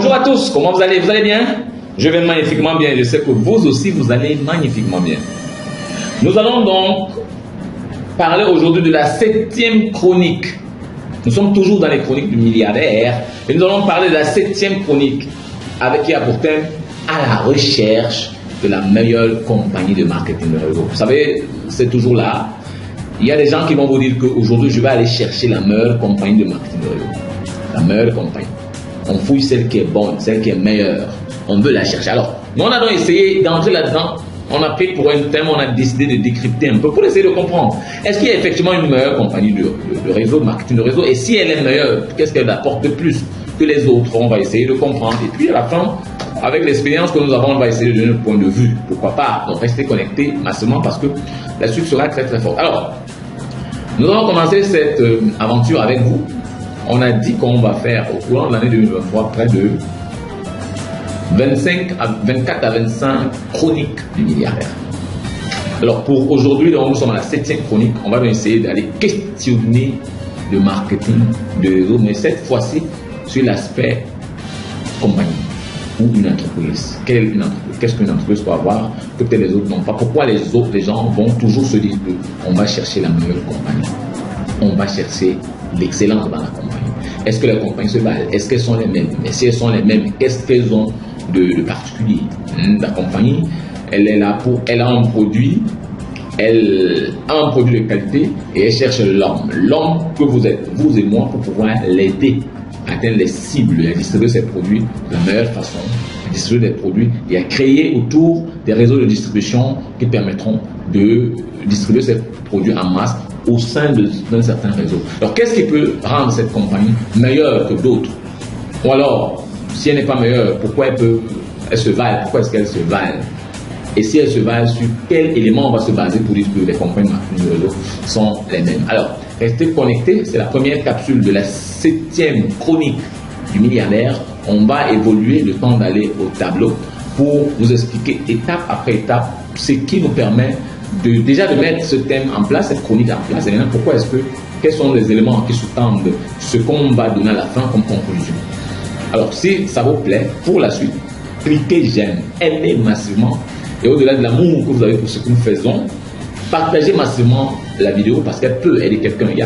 Bonjour à tous, comment vous allez? Vous allez bien? Je vais magnifiquement bien, je sais que vous aussi vous allez magnifiquement bien. Nous allons donc parler aujourd'hui de la 7e chronique. Nous sommes toujours dans les chroniques du milliardaire et nous allons parler de la 7e chronique avec qui a pour thème à la recherche de la meilleure compagnie de marketing de réseau. Vous savez, c'est toujours là. Il y a des gens qui vont vous dire qu'aujourd'hui je vais aller chercher la meilleure compagnie de marketing de réseau. La meilleure compagnie. On fouille celle qui est bonne, celle qui est meilleure. On veut la chercher. Alors, nous on a donc essayé d'entrer là-dedans. On a pris pour un thème, on a décidé de décrypter un peu pour essayer de comprendre. Est-ce qu'il y a effectivement une meilleure compagnie de réseau, de marketing de réseau? Et si elle est meilleure, qu'est-ce qu'elle apporte de plus que les autres? On va essayer de comprendre. Et puis à la fin, avec l'expérience que nous avons, on va essayer de donner notre point de vue. Pourquoi pas? Donc restez connectés massivement parce que la suite sera très très forte. Alors, nous allons commencer cette aventure avec vous. On a dit qu'on va faire au courant de l'année 2023 près de 24 à 25 chroniques du milliardaire. Alors pour aujourd'hui, nous sommes à la 7e chronique, on va essayer d'aller questionner le marketing de réseau, mais cette fois-ci sur l'aspect compagnie ou une entreprise. Quelle est une entreprise? Qu'est-ce qu'une entreprise peut avoir que peut-être les autres n'ont pas? Pourquoi les gens vont toujours se dire qu'on va chercher la meilleure compagnie? On va chercher l'excellence dans la compagnie. Est-ce que les compagnies se valent? Est-ce qu'elles sont les mêmes? Mais si elles sont les mêmes, qu'est-ce qu'elles ont de particulier? La compagnie, elle est là pour, elle a un produit de qualité et elle cherche l'homme que vous êtes, vous et moi, pour pouvoir l'aider à atteindre les cibles et à distribuer ses produits de la meilleure façon, à distribuer des produits et à créer autour des réseaux de distribution qui permettront de distribuer ces produits en masse au sein d'un certain réseau. Alors qu'est-ce qui peut rendre cette compagnie meilleure que d'autres? Ou alors, si elle n'est pas meilleure, pourquoi elle se valent? Pourquoi est-ce qu'elle se valent? Et si elle se valent, sur quel élément on va se baser pour dire que les compagnies marketing de réseau sont les mêmes? Alors, restez connectés, c'est la première capsule de la 7e chronique du milliardaire. On va évoluer le temps d'aller au tableau pour vous expliquer étape après étape ce qui nous permet déjà de mettre ce thème en place, cette chronique en place. Et maintenant, quels sont les éléments qui sous-tendent ce qu'on va donner à la fin comme conclusion? Alors, si ça vous plaît, pour la suite, cliquez j'aime, aimez massivement. Et au-delà de l'amour que vous avez pour ce que nous faisons, partagez massivement la vidéo parce qu'elle peut aider quelqu'un. Il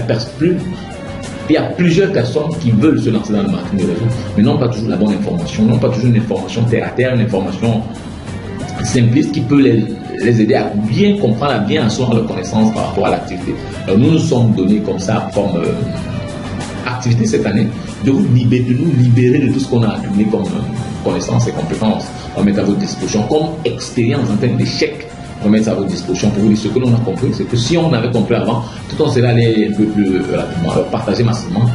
y a plusieurs personnes qui veulent se lancer dans le marketing de réseau, mais n'ont pas toujours la bonne information, n'ont pas toujours une information terre à terre, une information simpliste qui peut les aider à bien comprendre, à bien asseoir leur connaissance par rapport à l'activité. Alors nous nous sommes donnés comme ça, comme activité cette année, de nous libérer de tout ce qu'on a accumulé comme connaissances et compétences. On va mettre à votre disposition comme expérience en termes d'échec. On va mettre à votre disposition pour vous dire ce que l'on a compris. C'est que si on avait compris avant, tout on serait allé un peu plus rapidement. Alors partagez massivement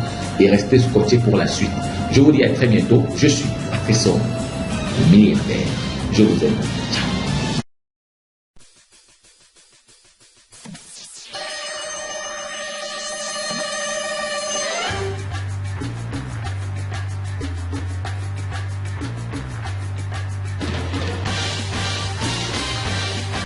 et restez scotché pour la suite. Je vous dis à très bientôt. Je suis Patrice, le milliardaire. Je vous aime. Ciao.